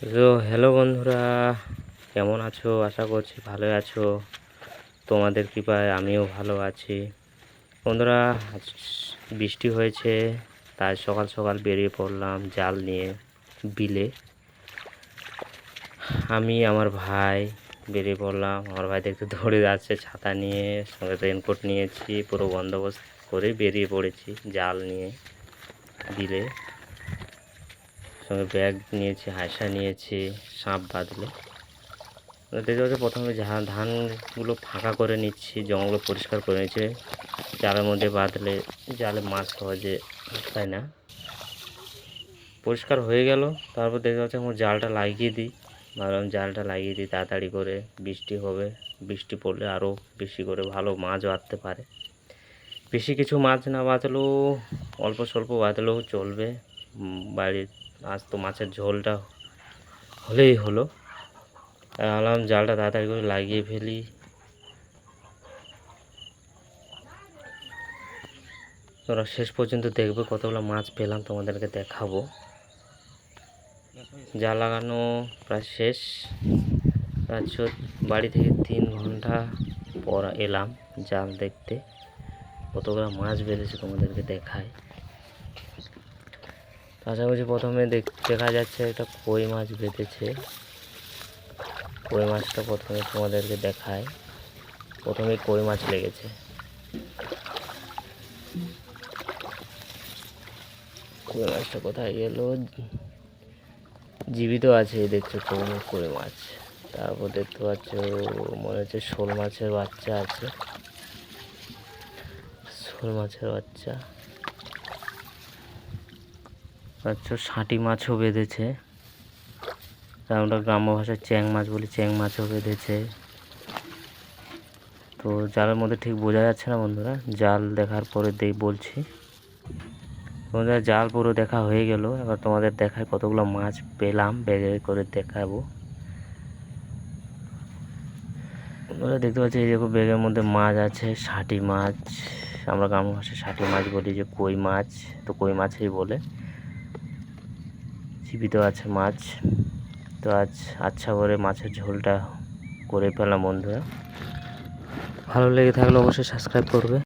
তো হ্যালো বন্ধুরা, কেমন আছো? আশা করছি ভালো আছো। তোমাদের কৃপায় আমিও ভালো আছি। বন্ধুরা, আজ বৃষ্টি হয়েছে, তাই সকাল সকাল বেরিয়ে পড়লাম জাল নিয়ে বিলে। আমি আমার ভাই বেরিয়ে পড়লাম। আমার ভাই দেখতে দৌড়ে যাচ্ছে ছাতা নিয়ে, সঙ্গে রেনকোট নিয়েছি, পুরো বন্দোবস্ত করে বেরিয়ে পড়েছি জাল নিয়ে বিলে। সঙ্গে ব্যাগ নিয়েছি, হাঁসা নিয়েছি, সাপ বাঁধলে। দেখতে পাচ্ছি প্রথমে ধানগুলো ফাঁকা করে নিচ্ছি, জঙ্গল পরিষ্কার করে নিচ্ছে। জালের মধ্যে বাঁধলে জালে মাছ সহজে আটকায় না। পরিষ্কার হয়ে গেল, তারপর দেখতে পাচ্ছি আমার জালটা লাগিয়ে দিই। ভাবলাম জালটা লাগিয়ে দিই তাড়াতাড়ি করে, বৃষ্টি হবে, বৃষ্টি পড়লে আরও বেশি করে ভালো মাছ বাঁধতে পারে। বেশি কিছু মাছ না বাঁধলেও, অল্প স্বল্প বাঁধলেও চলবে। বাড়ির আজ তো মাছের ঝোলটা হলেই হলো। ভাবলাম জালটা তাড়াতাড়ি করে লাগিয়ে ফেলি। তোরা শেষ পর্যন্ত দেখবে কতগুলো মাছ পেলাম, তোমাদেরকে দেখাবো। জাল লাগানো প্রায় শেষ। বাড়ি থেকে 3 ঘন্টা পর এলাম জাল দেখতে। কতগুলো মাছ বেঁধেছে তোমাদেরকে দেখায়। কাছাকাছি প্রথমে দেখা যাচ্ছে একটা কই মাছ বেঁধেছে। কই মাছটা প্রথমে তোমাদেরকে দেখায়। প্রথমে কই মাছ লেগেছে। কই মাছটা কোথায় গেল? জীবিত আছে, দেখছো কই মাছ। তারপর দেখতে পাচ্ছ মনে হচ্ছে শোল মাছের বাচ্চা আছে। শোল মাছের বাচ্চা আচ্ছা, ষাঁটি মাছও বেঁধেছে। আমরা গ্রাম্য ভাষায় চ্যাং মাছ বলি, চ্যাং মাছও বেঁধেছে। তো জালের মধ্যে ঠিক বোঝা যাচ্ছে না বন্ধুরা, জাল দেখার পরে বলছি। বন্ধুরা, জাল পুরো দেখা হয়ে গেল। এবার তোমাদের দেখায় কতগুলো মাছ পেলাম, ব্যাগে করে দেখাবো। বন্ধুরা দেখতে পাচ্ছি এই দেখো, ব্যাগের মধ্যে মাছ আছে, ষাঁটি মাছ। আমরা গ্রাম্য ভাষায় ষাঁটি মাছ বলি, যে কই মাছ, তো কই মাছই বলে। জীবিত আছে মাছ। তো আজ আচ্ছা করে মাছের ঝোলটা করে ফেলাম বন্ধুরা। ভালো লেগে থাকলে অবশ্যই সাবস্ক্রাইব করবে।